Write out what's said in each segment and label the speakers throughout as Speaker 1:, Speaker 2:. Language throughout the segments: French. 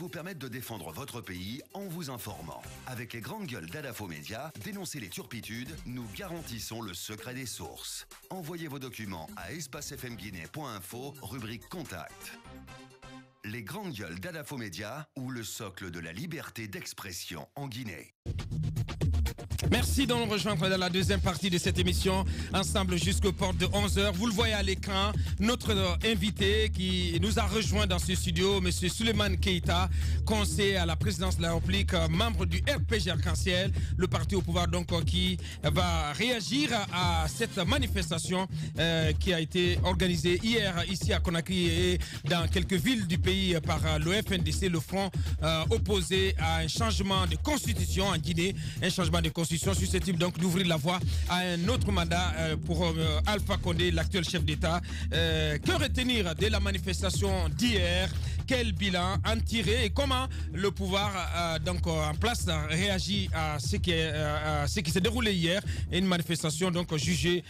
Speaker 1: vous permettre de défendre votre pays en vous informant. Avec les grandes gueules d'Adafo Média, dénoncez les turpitudes, nous garantissons le secret des sources. Envoyez vos documents à espacefmguinée.info, rubrique Contact. Les grandes gueules d'Adafo Média ou le socle de la liberté d'expression en Guinée.
Speaker 2: Merci de nous rejoindre dans la deuxième partie de cette émission, ensemble jusqu'aux portes de 11h. Vous le voyez à l'écran, notre invité qui nous a rejoint dans ce studio, M. Souleymane Keïta, conseiller à la présidence de la République, membre du RPG Arc-en-Ciel, le parti au pouvoir donc qui va réagir à cette manifestation qui a été organisée hier ici à Conakry et dans quelques villes du pays par le FNDC, le front opposé à un changement de constitution en Guinée, un changement de constitution susceptible donc d'ouvrir la voie à un autre mandat pour Alpha Condé, l'actuel chef d'État. Que retenir de la manifestation d'hier? Quel bilan en tirer et comment le pouvoir donc en place réagit à ce qui s'est déroulé hier? Une manifestation donc jugée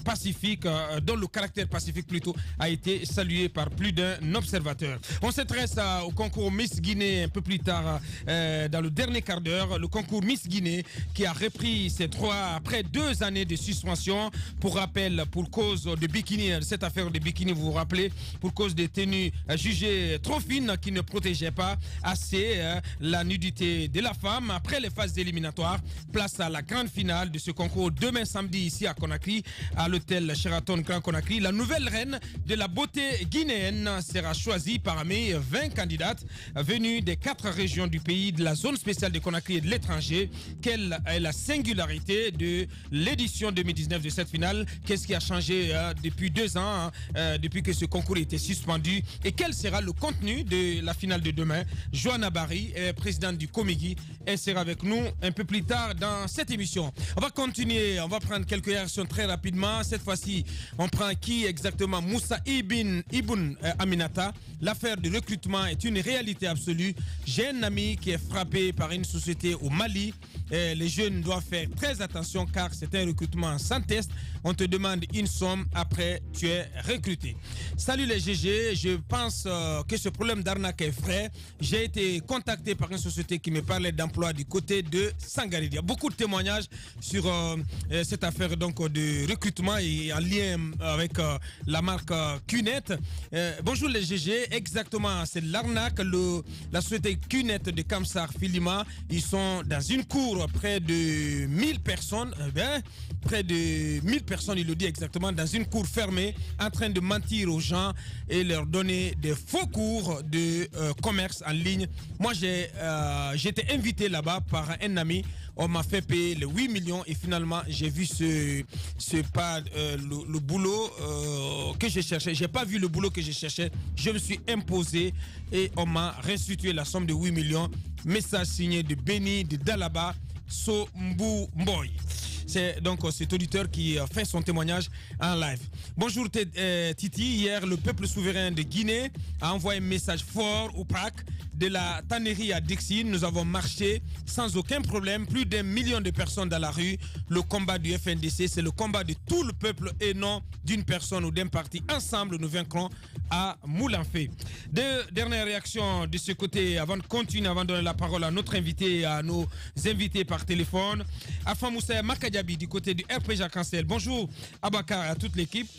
Speaker 2: pacifique, dont le caractère pacifique plutôt a été salué par plus d'un observateur. On s'intéresse au concours Miss Guinée un peu plus tard dans le dernier quart d'heure. Le concours Miss Guinée qui a repris ses droits après 2 années de suspension. Pour rappel, pour cause de bikini, cette affaire de bikini, vous vous rappelez, pour cause des tenues jugées trop fines qui ne protégeaient pas assez la nudité de la femme. Après les phases éliminatoires, place à la grande finale de ce concours demain samedi ici à Conakry, à l'hôtel Sheraton Grand Conakry. La nouvelle reine de la beauté guinéenne sera choisie parmi 20 candidates venues des 4 régions du pays, de la zone spéciale de Conakry et de l'étranger. Quelle est la singularité de l'édition 2019 de cette finale? Qu'est-ce qui a changé depuis 2 ans, depuis que ce concours a été suspendu? Et quel sera le contenu de la finale de demain? Joanna Barry, présidente du Comigi, elle sera avec nous un peu plus tard dans cette émission. On va continuer, on va prendre quelques réactions très rapidement. Cette fois-ci, on prend qui exactement? Moussa Ibn Aminata. L'affaire de recrutement est une réalité absolue. J'ai un ami qui est frappé par une société au Mali. Les jeunes doivent faire très attention car c'est un recrutement sans test. On te demande une somme, après tu es recruté. Salut les GG, je pense que ce problème d'arnaque est vrai. J'ai été contacté par une société qui me parlait d'emploi du côté de Sangaré. Il y a beaucoup de témoignages sur cette affaire donc, de recrutement et en lien avec la marque Cunet. Bonjour les GG, exactement, c'est l'arnaque. La société Cunet de Kamsar Filima, ils sont dans une cour près de 1000 personnes, près de 1000 personnes, il le dit exactement, dans une cour fermée, en train de mentir aux gens et leur donner des faux cours de commerce en ligne. Moi, j'ai été invité là-bas par un ami. On m'a fait payer les 8 millions et finalement, j'ai vu le boulot que je cherchais. J'ai pas vu le boulot que je cherchais. Je me suis imposé et on m'a restitué la somme de 8 millions. Message signé de Benny de Dalaba Sombu Mboy. C'est donc cet auditeur qui fait son témoignage en live. Bonjour Titi, hier le peuple souverain de Guinée a envoyé un message fort au PAC de la tannerie à Dixie. Nous avons marché sans aucun problème, plus d'1 million de personnes dans la rue. Le combat du FNDC, c'est le combat de tout le peuple et non d'une personne ou d'un parti. Ensemble, nous vaincrons à Moulanfé. 2 dernières réactions de ce côté avant de continuer, avant de donner la parole à notre invité, à nos invités par téléphone. Afa Moussa Makadiabi du côté du RPG Arc-en-Ciel. Bonjour Abakar à toute l'équipe.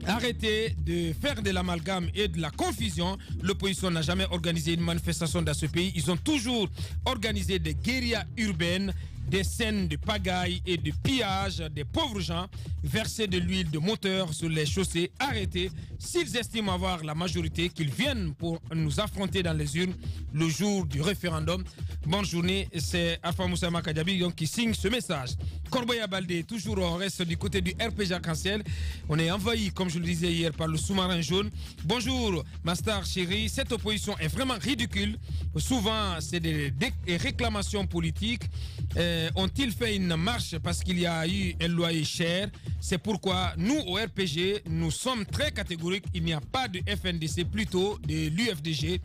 Speaker 2: Arrêtez de faire de l'amalgame et de la confusion. L'opposition n'a jamais organisé une manifestation dans ce pays. Ils ont toujours organisé des guérillas urbaines, des scènes de pagaille et de pillage des pauvres gens, verser de l'huile de moteur sur les chaussées. Arrêtez. S'ils estiment avoir la majorité, qu'ils viennent pour nous affronter dans les urnes le jour du référendum. Bonne journée, c'est Alpha Moussa Makadiabi donc, qui signe ce message. Corbeya Baldé, toujours on reste du côté du RPG Arc-en-Ciel. On est envahi, comme je le disais hier, par le sous-marin jaune. Bonjour, ma star chérie. Cette opposition est vraiment ridicule. Souvent, c'est des réclamations politiques. Ont-ils fait une marche parce qu'il y a eu un loyer cher? C'est pourquoi nous, au RPG, nous sommes très catégoriques. Il n'y a pas de FNDC, plutôt de l'UFDG.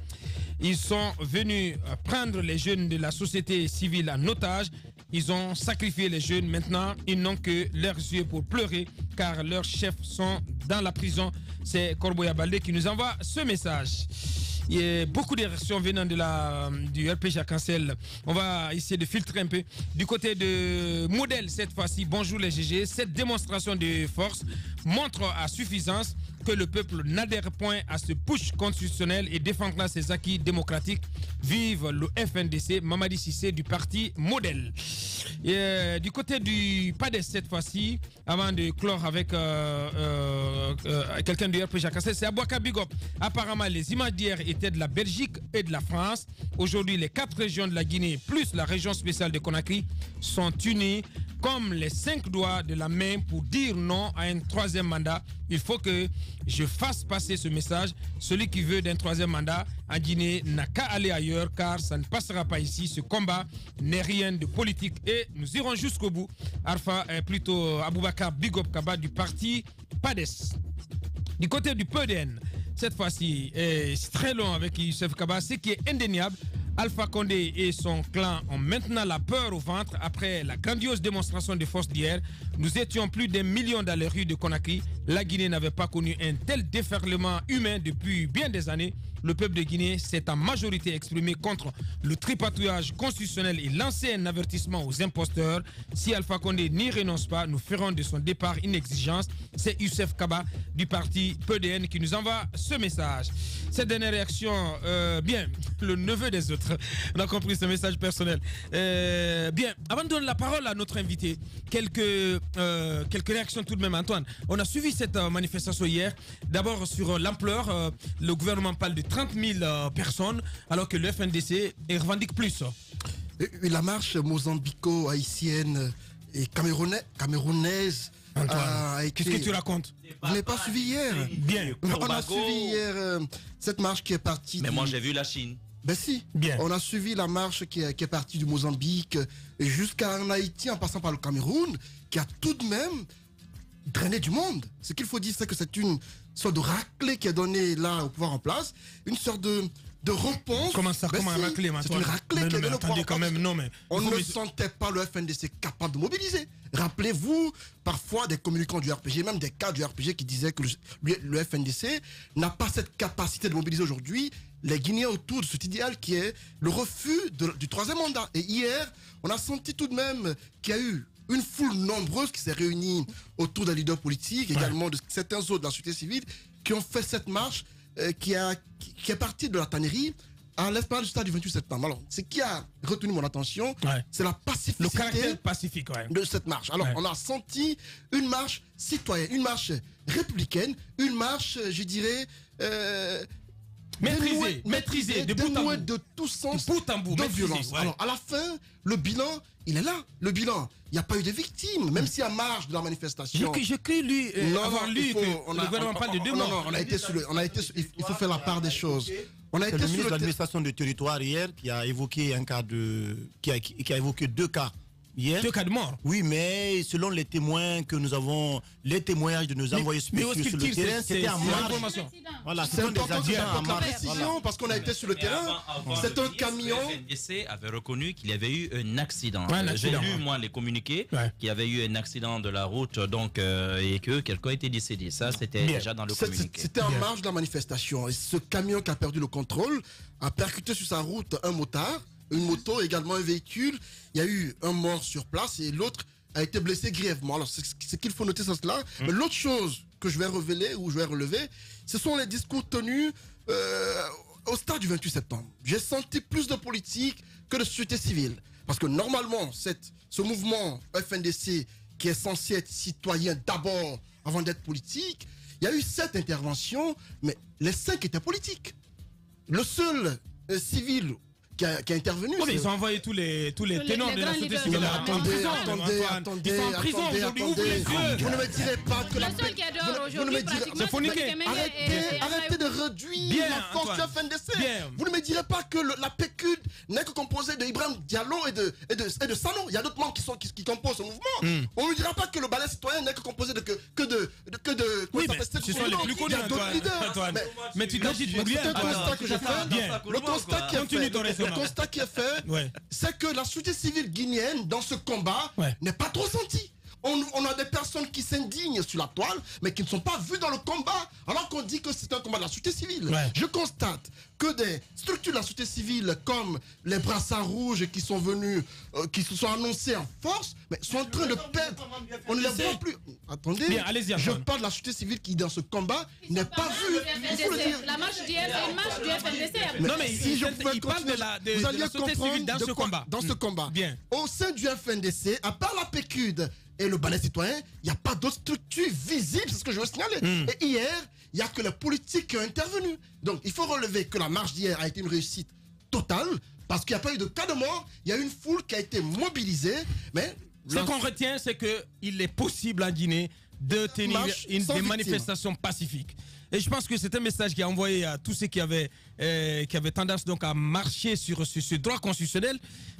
Speaker 2: Ils sont venus prendre les jeunes de la société civile en otage. Ils ont sacrifié les jeunes. Maintenant, ils n'ont que leurs yeux pour pleurer car leurs chefs sont dans la prison. C'est Corbeya Baldé qui nous envoie ce message. Il y a beaucoup de réactions venant du RPG Cancel. On va essayer de filtrer un peu. Du côté de Modèle, cette fois-ci, bonjour les GG. Cette démonstration de force montre à suffisance que le peuple n'adhère point à ce push constitutionnel et défendra ses acquis démocratiques. Vive le FNDC, Mamadi Sissé du parti Modèle. Et, du côté du PADES cette fois-ci, avant de clore avec quelqu'un du RPG Cancel, c'est Abouaka Bigop. Apparemment, les images d'hier étaient de la Belgique et de la France. Aujourd'hui, les 4 régions de la Guinée, plus la région spéciale de Conakry, sont unies comme les 5 doigts de la main pour dire non à un 3e mandat. Il faut que je fasse passer ce message. Celui qui veut d'un 3e mandat en Guinée n'a qu'à aller ailleurs, car ça ne passera pas ici. Ce combat n'est rien de politique et nous irons jusqu'au bout. Alpha est plutôt Aboubakar Bigop Kaba du parti PADES. Du côté du PEDN, cette fois-ci, c'est très long avec Youssef Kaba. Ce qui est indéniable, Alpha Condé et son clan ont maintenant la peur au ventre après la grandiose démonstration de force d'hier. Nous étions plus d'1 million dans les rues de Conakry. La Guinée n'avait pas connu un tel déferlement humain depuis bien des années. Le peuple de Guinée s'est en majorité exprimé contre le tripatouillage constitutionnel et lancé un avertissement aux imposteurs. Si Alpha Condé n'y renonce pas, nous ferons de son départ une exigence. C'est Youssef Kaba du parti PEDN qui nous envoie ce message. Cette dernière réaction, bien, le neveu des autres, on a compris ce message personnel. Bien, avant de donner la parole à notre invité, quelques réactions tout de même, Antoine. On a suivi cette manifestation hier. D'abord sur l'ampleur, le gouvernement parle de 30 000 personnes, alors que le FNDC revendique plus.
Speaker 3: La marche mozambico-haïtienne et camerounaise a été...
Speaker 2: Qu'est-ce que tu racontes?
Speaker 3: Vous n'avez pas suivi hier?
Speaker 2: Bien.
Speaker 3: On a suivi hier cette marche qui est partie...
Speaker 4: Mais moi j'ai vu la Chine.
Speaker 3: Ben si.
Speaker 2: Bien.
Speaker 3: On a suivi la marche qui est partie du Mozambique jusqu'à Haïti en passant par le Cameroun, qui a tout de même drainé du monde. Ce qu'il faut dire, c'est que c'est une sorte de raclée qui est donnée là au pouvoir en place, une sorte de réponse.
Speaker 2: Comment ça, comment un raclée,
Speaker 3: c'est une raclée qui est donnée au pouvoir
Speaker 2: quand même, non mais...
Speaker 3: On ne sentait pas le FNDC capable de mobiliser. Rappelez-vous, parfois des communicants du RPG, même des cadres du RPG qui disaient que le FNDC n'a pas cette capacité de mobiliser aujourd'hui les Guinéens autour de cet idéal qui est le refus du 3e mandat. Et hier, on a senti tout de même qu'il y a eu une foule nombreuse qui s'est réunie autour d'un leader politique, également de certains autres de la société civile, qui ont fait cette marche qui est partie de la tannerie à l'esplanade du stade du 28 septembre. Alors, ce qui a retenu mon attention, c'est la pacificité,
Speaker 2: le caractère pacifique
Speaker 3: de cette marche. Alors, on a senti une marche citoyenne, une marche républicaine, une marche, je dirais...
Speaker 2: maîtrisée,
Speaker 3: dénouée de tout sens de violence. Alors, à la fin, le bilan, il est là. Le bilan, il n'y a pas eu de victimes, même si à marge de la manifestation.
Speaker 2: Je crie lui, avoir lu que le gouvernement parle de 2 morts.
Speaker 3: Non, il faut faire la part des choses. On a été
Speaker 5: le ministre de l'administration du territoire hier qui a évoqué qui a évoqué 2 cas. Hier.
Speaker 2: 2 cas de mort.
Speaker 5: Oui, mais selon les témoins que nous avons, les témoignages de nos envoyés spéciaux sur le terrain, c'était en marche.
Speaker 3: Voilà, c'est important que j'apporte la précision parce qu'on a été sur le terrain. C'est un camion.
Speaker 4: Le FNDC avait reconnu qu'il y avait eu un accident. J'ai lu, moi, les communiqués, qu'il y avait eu un accident de la route donc, et que quelqu'un était décédé. Ça, c'était déjà dans le communiqué.
Speaker 3: C'était en marge de la manifestation. Et ce camion qui a perdu le contrôle a percuté sur sa route un motard, une moto, également un véhicule. Il y a eu un mort sur place et l'autre a été blessé grièvement. Alors, c'est qu'il faut noter cela. Mais l'autre chose que je vais révéler ou je vais relever, ce sont les discours tenus au stade du 28 septembre. J'ai senti plus de politique que de société civile. Parce que normalement, ce mouvement FNDC qui est censé être citoyen d'abord avant d'être politique, il y a eu 7 interventions, mais les 5 étaient politiques. Le seul civil qui a intervenu.
Speaker 2: Oh, mais ils ont envoyé tous les ténors de la société civile.
Speaker 3: Attendez.
Speaker 2: Ils sont en prison aujourd'hui. Ouvrez les yeux.
Speaker 3: Vous ne me direz pas que la paix. Vous ne me direz
Speaker 2: c'est phoniqué.
Speaker 3: Arrêtez de réduire la force du FNDC. Vous ne me direz pas que la PQD n'est que composée de Ibrahim Diallo et de Sano. Il y a d'autres membres qui composent ce mouvement. On ne me dira pas que le balai citoyen n'est que composé de
Speaker 2: oui, mais ce sont les plus connus, Antoine. Mais tu t'agites pour bien.
Speaker 3: C'est un constat que j'ai fait. Le constat qui est fait, c'est que la société civile guinéenne, dans ce combat, n'est pas trop sentie. on a des personnes qui s'indignent sur la toile, mais qui ne sont pas vues dans le combat, alors qu'on dit que c'est un combat de la société civile. Je constate que des structures de la société civile, comme les brassards rouges qui sont venus, qui se sont annoncés en force, mais sont en train de perdre. On ne les voit plus. Attendez,
Speaker 2: bien,
Speaker 3: je parle de la société civile qui, dans ce combat, n'est pas vue. Il faut le dire.
Speaker 6: La marche d'hier, c'est une marche du FNDC.
Speaker 2: Non, mais si je pouvais continuer, vous alliez comprendre dans ce combat.
Speaker 3: Dans ce combat.
Speaker 2: Bien.
Speaker 3: Au sein du FNDC, à part la PQD et le balai citoyen, il n'y a pas d'autres structures visibles, c'est ce que je veux signaler. Et hier, il n'y a que les politiques qui ont intervenu. Donc, il faut relever que la marche d'hier a été une réussite totale, parce qu'il n'y a pas eu de cas de mort, il y a une foule qui a été mobilisée, mais...
Speaker 2: Ce qu'on retient, c'est qu'il est possible en Guinée de tenir des manifestations pacifiques. Et je pense que c'est un message qui a envoyé à tous ceux qui avaient tendance donc à marcher sur ce droit constitutionnel.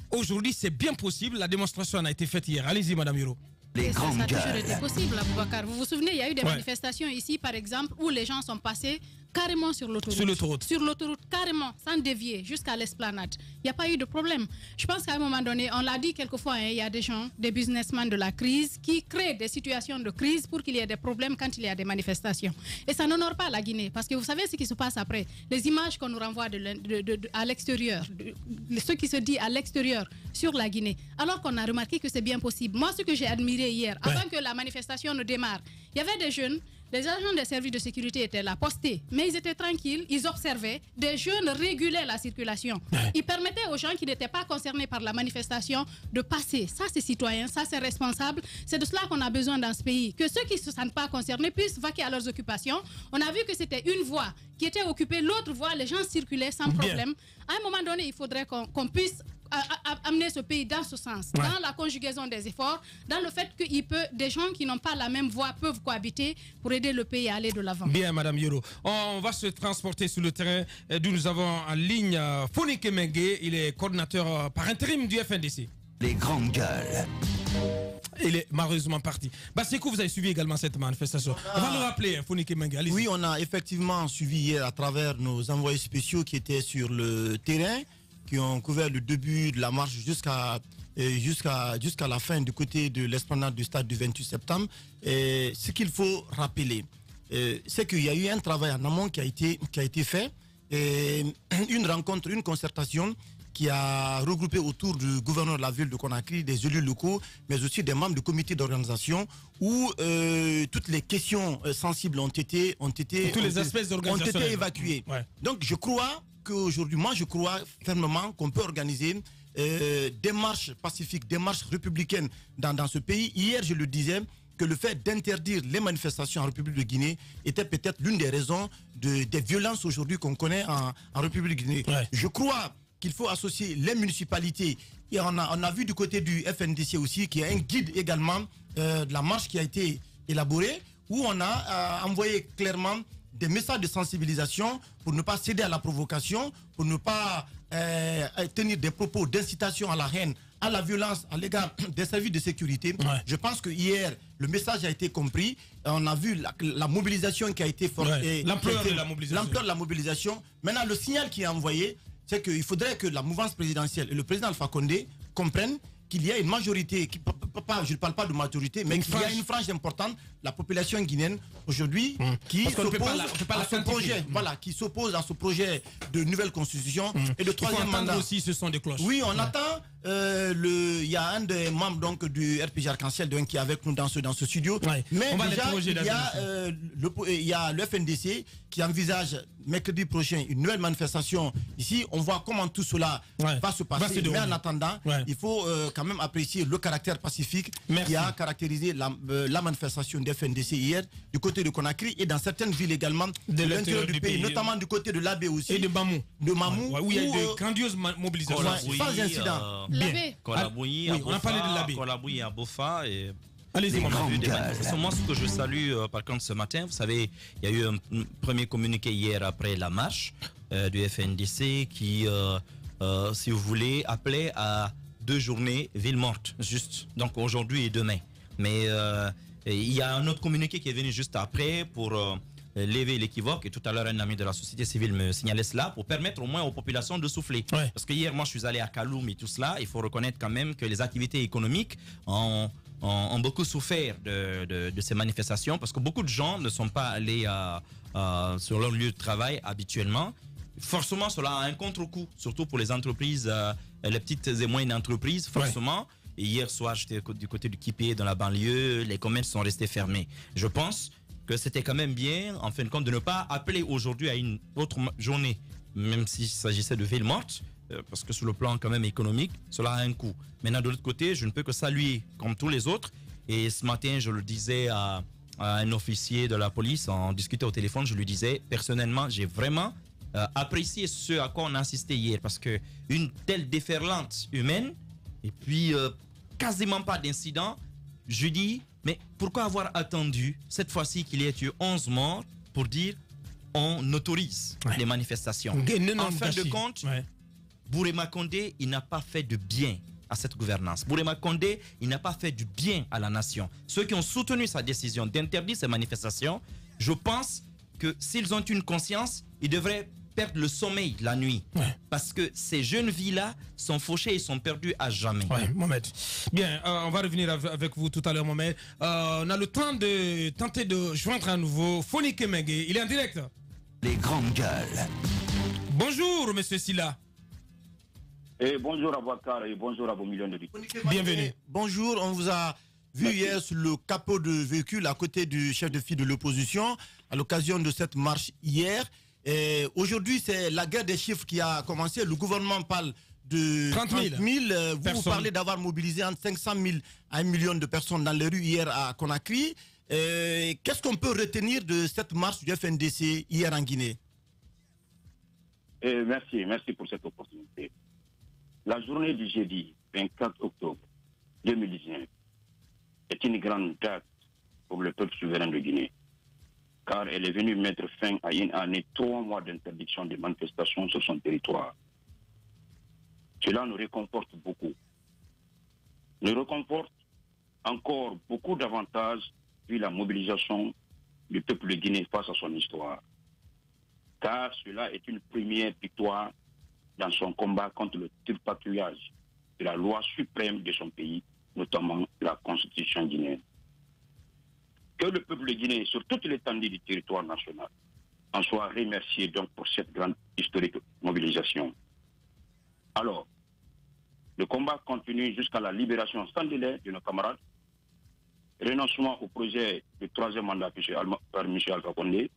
Speaker 2: Aujourd'hui, c'est bien possible. La démonstration a été faite hier. Allez-y, Madame Yoro.
Speaker 6: Ça a toujours été possible, Aboubacar. Vous vous souvenez, il y a eu des manifestations ici, par exemple, où les gens sont passés carrément sur l'autoroute. Sur l'autoroute, carrément, sans dévier, jusqu'à l'esplanade. Il n'y a pas eu de problème. Je pense qu'à un moment donné, on l'a dit quelquefois, il y a des gens, des businessmen de la crise, qui créent des situations de crise pour qu'il y ait des problèmes quand il y a des manifestations. Et ça n'honore pas la Guinée, parce que vous savez ce qui se passe après. Les images qu'on nous renvoie à l'extérieur, ce qui se dit à l'extérieur sur la Guinée, alors qu'on a remarqué que c'est bien possible. Moi, ce que j'ai admiré hier, avant que la manifestation ne démarre, il y avait des jeunes. Les agents des services de sécurité étaient là, postés, mais ils étaient tranquilles, ils observaient. Des jeunes régulaient la circulation. Ils permettaient aux gens qui n'étaient pas concernés par la manifestation de passer. Ça, c'est citoyen, ça, c'est responsable. C'est de cela qu'on a besoin dans ce pays. Que ceux qui ne se sentent pas concernés puissent vaquer à leurs occupations. On a vu que c'était une voie qui était occupée, l'autre voie, les gens circulaient sans problème. À un moment donné, il faudrait qu'on puisse amener ce pays dans ce sens, dans la conjugaison des efforts, dans le fait que des gens qui n'ont pas la même voie peuvent cohabiter pour aider le pays à aller de l'avant.
Speaker 2: Bien, Madame Yoro. On va se transporter sur le terrain d'où nous avons en ligne Fonike Mengue. Il est coordinateur par intérim du FNDC.
Speaker 1: Les grandes gueules.
Speaker 2: Il est malheureusement parti. Basekou, vous avez suivi également cette manifestation. On va le rappeler, Fonike Mengue.
Speaker 5: Oui, on a effectivement suivi hier à travers nos envoyés spéciaux qui étaient sur le terrain, qui ont couvert le début de la marche jusqu'à la fin du côté de l'esplanade du stade du 28 septembre. Et ce qu'il faut rappeler, c'est qu'il y a eu un travail en amont qui a été fait, et une rencontre, une concertation qui a regroupé autour du gouverneur de la ville de Conakry, des élus locaux, mais aussi des membres du comité d'organisation, où toutes les questions sensibles ont été évacuées. Donc je crois qu'aujourd'hui, je crois fermement qu'on peut organiser des marches pacifiques, des marches républicaines dans ce pays. Hier, je le disais, que le fait d'interdire les manifestations en République de Guinée était peut-être l'une des raisons des violences aujourd'hui qu'on connaît en République de Guinée. Je crois qu'il faut associer les municipalités. Et on a vu du côté du FNDC aussi qu'il y a un guide également de la marche qui a été élaboré, où on a envoyé clairement des messages de sensibilisation pour ne pas céder à la provocation, pour ne pas tenir des propos d'incitation à la haine, à la violence à l'égard des services de sécurité. Je pense que hier, le message a été compris. On a vu la mobilisation qui a été forte.
Speaker 2: L'ampleur de la mobilisation.
Speaker 5: Maintenant, le signal qui est envoyé, c'est qu'il faudrait que la mouvance présidentielle et le président Alpha Condé comprennent qu'il y a une majorité, je ne parle pas de majorité, mais qu'il y a une frange importante, la population guinéenne aujourd'hui, qui s'oppose à ce projet, qui s'oppose à ce projet de nouvelle constitution et de troisième mandat.
Speaker 2: Aussi, ce sont des cloches.
Speaker 5: Oui, on attend. Il y a un des membres donc, du RPG Arc-en-Ciel qui est avec nous dans ce studio. Mais déjà, il y a le FNDC qui envisage mercredi prochain une nouvelle manifestation ici. On voit comment tout cela va se passer. Mais en attendant, il faut quand même apprécier le caractère pacifique qui a caractérisé la manifestation du FNDC hier du côté de Conakry et dans certaines villes également de l'intérieur du pays, notamment du côté de l'Abbé aussi.
Speaker 2: Et de Mamou.
Speaker 5: Où
Speaker 2: il y a eu de grandioses mobilisations.
Speaker 5: Sans incident.
Speaker 4: Colabouyi,
Speaker 2: on a parlé de l'Abbé.
Speaker 4: Colabouyi à Bofa et...
Speaker 2: Allez-y,
Speaker 4: moi, ce que je salue par contre ce matin, vous savez, il y a eu un premier communiqué hier après la marche du FNDC qui, si vous voulez, appelait à 2 journées ville morte, juste, donc aujourd'hui et demain. Mais il y a un autre communiqué qui est venu juste après pour lever l'équivoque, et tout à l'heure un ami de la société civile me signalait cela, pour permettre au moins aux populations de souffler. Parce que hier, moi je suis allé à Kaloum et tout cela, il faut reconnaître quand même que les activités économiques ont ont beaucoup souffert de ces manifestations parce que beaucoup de gens ne sont pas allés sur leur lieu de travail habituellement. Forcément, cela a un contre-coup, surtout pour les entreprises, les petites et moyennes entreprises, forcément. Et hier soir, j'étais du côté du Kipié, dans la banlieue, les commerces sont restés fermés. Je pense que c'était quand même bien, en fin de compte, de ne pas appeler aujourd'hui à une autre journée, même s'il s'agissait de villes mortes, parce que sur le plan quand même économique, cela a un coût. Maintenant, de l'autre côté, je ne peux que saluer comme tous les autres. Et ce matin, je le disais à un officier de la police, en discutant au téléphone, je lui disais, personnellement, j'ai vraiment apprécié ce à quoi on a assisté hier, parce que une telle déferlante humaine, et puis quasiment pas d'incident, je dis, mais pourquoi avoir attendu cette fois-ci qu'il y ait eu 11 morts pour dire on autorise les manifestations? En fin de compte, Bourema Condé, il n'a pas fait de bien à cette gouvernance. Bourema Condé, il n'a pas fait du bien à la nation. Ceux qui ont soutenu sa décision d'interdire ces manifestations, je pense que s'ils ont une conscience, ils devraient perdre le sommeil la nuit. Parce que ces jeunes vies-là sont fauchées et sont perdues à jamais.
Speaker 2: Mohamed. Bien, on va revenir avec vous tout à l'heure, Mohamed. On a le temps de tenter de joindre à nouveau Foni Kemenge. Il est en direct.
Speaker 1: Les grandes gueules.
Speaker 2: Bonjour, monsieur Silla.
Speaker 7: Et bonjour à Bakar et bonjour à vos millions de
Speaker 2: bienvenue.
Speaker 5: Bonjour, on vous a vu hier sur le capot de véhicule à côté du chef de file de l'opposition à l'occasion de cette marche hier. Aujourd'hui, c'est la guerre des chiffres qui a commencé. Le gouvernement parle de 30 000. Vous parlez d'avoir mobilisé entre 500 000 à 1 million de personnes dans les rues hier à Conakry. Qu'est-ce qu'on peut retenir de cette marche du FNDC hier en Guinée?
Speaker 7: Merci pour cette opportunité. La journée du jeudi 24 octobre 2019 est une grande date pour le peuple souverain de Guinée, car elle est venue mettre fin à une année, 3 mois d'interdiction de manifestations sur son territoire. Cela nous réconforte beaucoup. Nous réconforte encore beaucoup davantage vu la mobilisation du peuple de Guinée face à son histoire. Car cela est une première victoire dans son combat contre le turpatouillage de la loi suprême de son pays, notamment la constitution guinéenne. Que le peuple de Guinée, sur toute l'étendue du territoire national, en soit remercié donc pour cette grande historique mobilisation. Alors, le combat continue jusqu'à la libération sans délai de nos camarades, renoncement au projet de 3e mandat par M. Alpha Condé,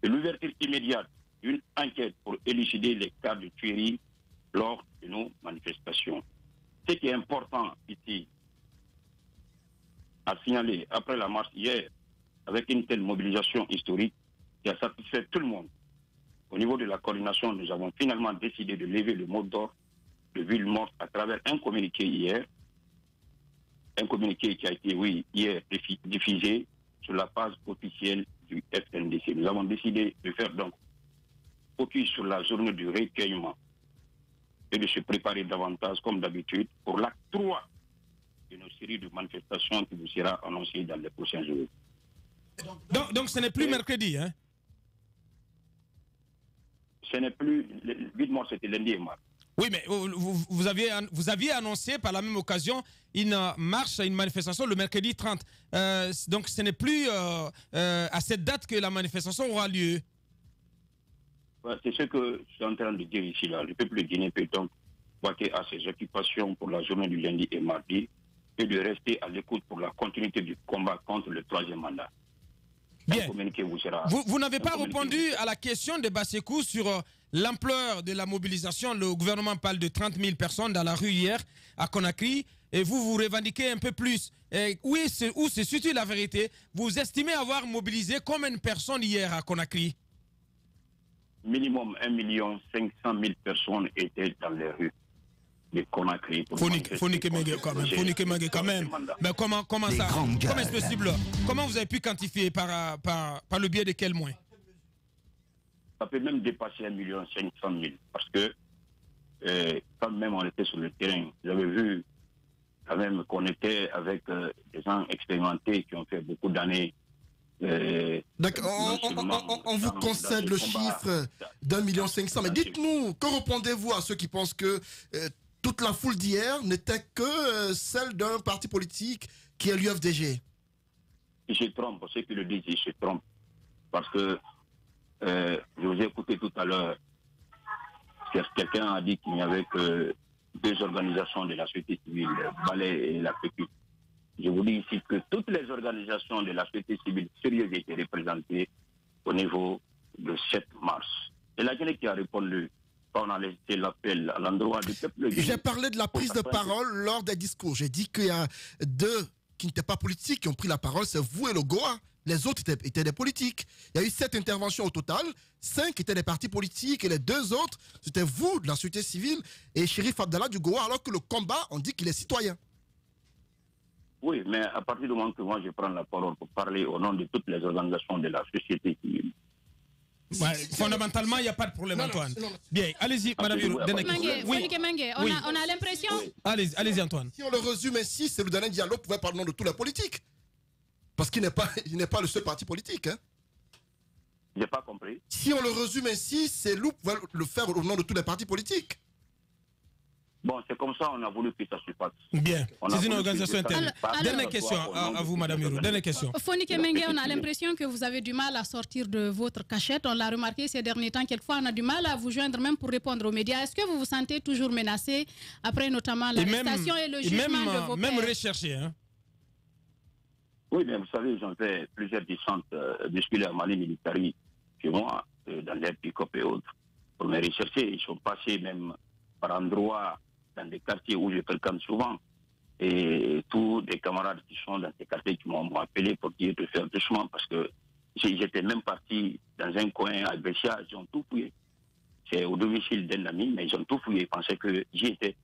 Speaker 7: et l'ouverture immédiate d'une enquête pour élucider les cas de tuerie lors de nos manifestations. Ce qui est important ici à signaler après la marche hier, avec une telle mobilisation historique qui a satisfait tout le monde. Au niveau de la coordination, nous avons finalement décidé de lever le mot d'ordre de ville morte à travers un communiqué hier. Un communiqué qui a été, hier diffusé sur la page officielle du FNDC. Nous avons décidé de faire donc focus sur la journée du recueillement et de se préparer davantage, comme d'habitude, pour l'acte 3 de nos séries de manifestations qui vous sera annoncée dans les prochains jours.
Speaker 2: Donc ce n'est plus mercredi, hein?
Speaker 7: Ce n'est plus... Le 8 mars, c'était lundi et mardi.
Speaker 2: Oui, mais vous aviez annoncé par la même occasion une marche, une manifestation le mercredi 30. Donc ce n'est plus à cette date que la manifestation aura lieu.
Speaker 7: C'est ce que je suis en train de dire ici. Là. Le peuple guinéen peut donc vaquer à ses occupations pour la journée du lundi et mardi et de rester à l'écoute pour la continuité du combat contre le 3e mandat.
Speaker 2: Bien. Vous n'avez pas répondu à la question de Bassekou sur l'ampleur de la mobilisation. Le gouvernement parle de 30 000 personnes dans la rue hier à Conakry et vous revendiquez un peu plus. Où se situe la vérité? Vous estimez avoir mobilisé combien de personnes hier à Conakry?
Speaker 7: Minimum 1 500 000 personnes étaient dans les rues de Conakry.
Speaker 2: Quand même. Mais comment ça? Comment est-ce possible? Comment vous avez pu quantifier par le biais de quel moyen?
Speaker 7: Ça peut même dépasser 1 500 000 parce que quand même on était sur le terrain, j'avais vu quand même qu'on était avec des gens expérimentés qui ont fait beaucoup d'années.
Speaker 3: D'accord, on vous concède le chiffre d'1 500 000. Mais dites-nous, que répondez-vous à ceux qui pensent que toute la foule d'hier n'était que celle d'un parti politique qui est l'UFDG.
Speaker 7: Il se trompe, ceux qui le disent, ils se trompent. Parce que je vous ai écouté tout à l'heure, quelqu'un a dit qu'il n'y avait que 2 organisations de la société civile, Balai et la PQ. Je vous dis ici que toutes les organisations de la société civile sérieuses étaient représentées au niveau de 7 mars. Et la Guinée qui a répondu, quand on a laissé l'appel à l'endroit du peuple.
Speaker 3: J'ai parlé de la prise de parole lors des discours. J'ai dit qu'il y a 2 qui n'étaient pas politiques qui ont pris la parole, c'est vous et le Goa. Les autres étaient des politiques. Il y a eu 7 interventions au total, 5 étaient des partis politiques et les 2 autres, c'était vous de la société civile et Chérif Abdallah du Goa, alors que le combat, on dit qu'il est citoyen.
Speaker 7: Oui, mais à partir du moment que moi je prends la parole pour parler au nom de toutes les organisations de la société civile.
Speaker 2: Ouais, fondamentalement, il n'y a pas de problème, Antoine. Bien, allez-y, Madame Yurou.
Speaker 6: Oui. On a l'impression...
Speaker 7: Oui.
Speaker 2: Allez-y, Antoine.
Speaker 3: Si on le résume ainsi, c'est le dernier dialogue pouvait parler au nom de tous les politiques. Parce qu'il n'est pas le seul parti politique. Hein.
Speaker 7: Je n'ai pas compris.
Speaker 3: Si on le résume ainsi, c'est Lou pouvait le faire au nom de tous les partis politiques.
Speaker 7: Bon, c'est comme ça on a voulu que ça se passe.
Speaker 2: Bien, c'est une organisation interne. Dernière question à vous, Madame Yurou. Dernière question.
Speaker 6: Fonike Mengue, on a l'impression que vous avez du mal à sortir de votre cachette. On l'a remarqué ces derniers temps. Quelquefois, on a du mal à vous joindre même pour répondre aux médias. Est-ce que vous vous sentez toujours menacé après notamment l'arrestation et le jugement de vos pairs?
Speaker 2: Même recherché, hein?
Speaker 7: Oui, mais vous savez, j'en fais plusieurs descentes musculaires Mali militari chez moi, dans les pick-up et autres. Pour me rechercher, ils sont passés même par endroits dans des quartiers où je fréquente souvent. Et tous des camarades qui sont dans ces quartiers qui m'ont appelé pour dire de faire doucement parce que j'étais même parti dans un coin à Bessia, ils ont tout fouillé. C'est au domicile d'un ami, mais ils ont tout fouillé, ils pensaient que j'y étais.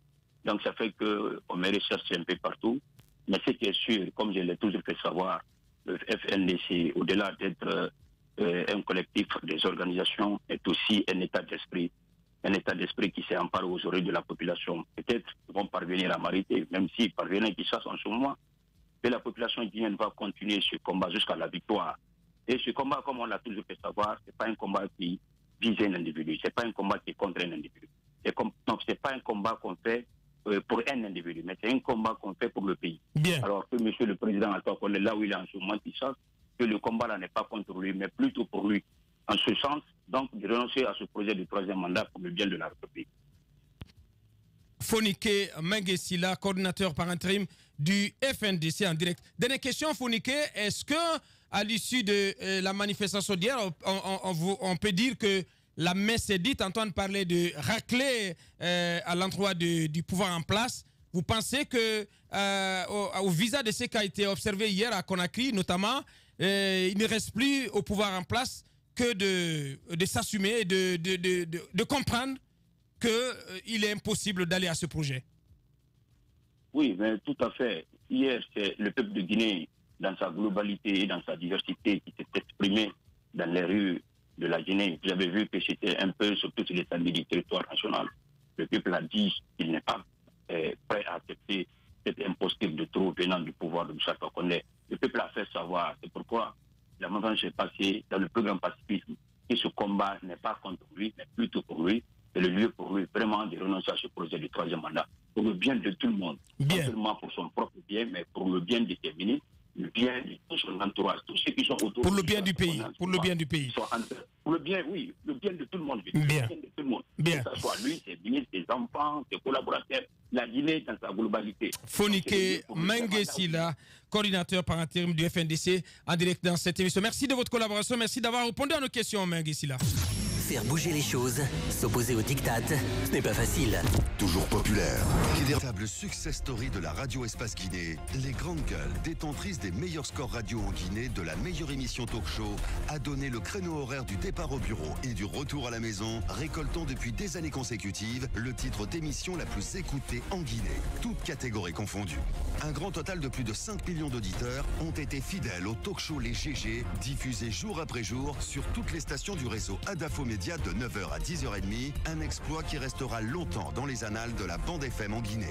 Speaker 7: Donc ça fait qu'on me recherche un peu partout. Mais ce qui est sûr, comme je l'ai toujours fait savoir, le FNDC, au-delà d'être un collectif des organisations, est aussi un état d'esprit. Un état d'esprit qui s'est emparé aux oreilles de la population. Peut-être qu'ils vont parvenir à m'arrêter, même s'ils parviennent qu'ils sachent en ce moment. Mais la population guinéenne va continuer ce combat jusqu'à la victoire. Et ce combat, comme on l'a toujours fait savoir, ce n'est pas un combat qui vise un individu. Ce n'est pas un combat qui est contre un individu. Donc, ce n'est pas un combat qu'on fait pour un individu, mais c'est un combat qu'on fait pour le pays.
Speaker 2: Bien.
Speaker 7: Alors que monsieur le président, là où il est en ce moment, il sait que le combat là n'est pas contre lui, mais plutôt pour lui. En ce sens, donc, de renoncer à ce projet de 3e mandat pour le bien de la République.
Speaker 2: Fonike Mengue Sila, coordinateur par intérim du FNDC en direct. Dernière question, Fonike, est-ce que à l'issue de la manifestation d'hier, on peut dire que la messe est dite? Antoine parlait de racler à l'endroit du pouvoir en place. Vous pensez que au visa de ce qui a été observé hier à Conakry, notamment, il ne reste plus au pouvoir en place que de s'assumer et de comprendre qu'il est impossible d'aller à ce projet?
Speaker 7: Oui, mais tout à fait. Hier, c'est le peuple de Guinée, dans sa globalité et dans sa diversité, qui s'est exprimé dans les rues de la Guinée. Vous avez vu que c'était un peu sur toute l'étendue du territoire national. Le peuple a dit qu'il n'est pas prêt à accepter cette imposture de trop venant du pouvoir de Moussa Fakonde. Le peuple a fait savoir. C'est pourquoi la mouvance s'est passée dans le plus grand pacifisme. Et ce combat n'est pas contre lui, mais plutôt pour lui. C'est le lieu pour lui vraiment de renoncer à ce projet du 3e mandat. Pour le bien de tout le monde.
Speaker 2: Bien.
Speaker 7: Pas seulement pour son propre bien, mais pour le bien de ses ministres, le bien de tout son entourage, tous ceux qui sont autour.
Speaker 2: Pour le bien du pays. Pour le bien du pays.
Speaker 7: Pour le bien, oui, le bien de tout le monde.
Speaker 2: Bien.
Speaker 7: Le bien de tout le monde.
Speaker 2: Bien.
Speaker 7: Que ce soit lui, ses ministres, ses enfants, ses collaborateurs, la Guinée dans sa globalité.
Speaker 2: Fonike Mengue Sila, coordinateur par intérim du FNDC, en direct dans cette émission. Merci de votre collaboration. Merci d'avoir répondu à nos questions, Mengue Sila.
Speaker 8: Faire bouger les choses, s'opposer aux diktats, ce n'est pas facile.
Speaker 1: Toujours populaire. Véritable success story de la radio Espace Guinée, les grandes gueules, détentrices des meilleurs scores radio en Guinée, de la meilleure émission talk show, a donné le créneau horaire du départ au bureau et du retour à la maison, récoltant depuis des années consécutives le titre d'émission la plus écoutée en Guinée, toutes catégories confondues. Un grand total de plus de 5 millions d'auditeurs ont été fidèles au talk show Les GG, diffusé jour après jour sur toutes les stations du réseau Adafo Média de 9h à 10h30, un exploit qui restera longtemps dans les annales de la bande FM en Guinée.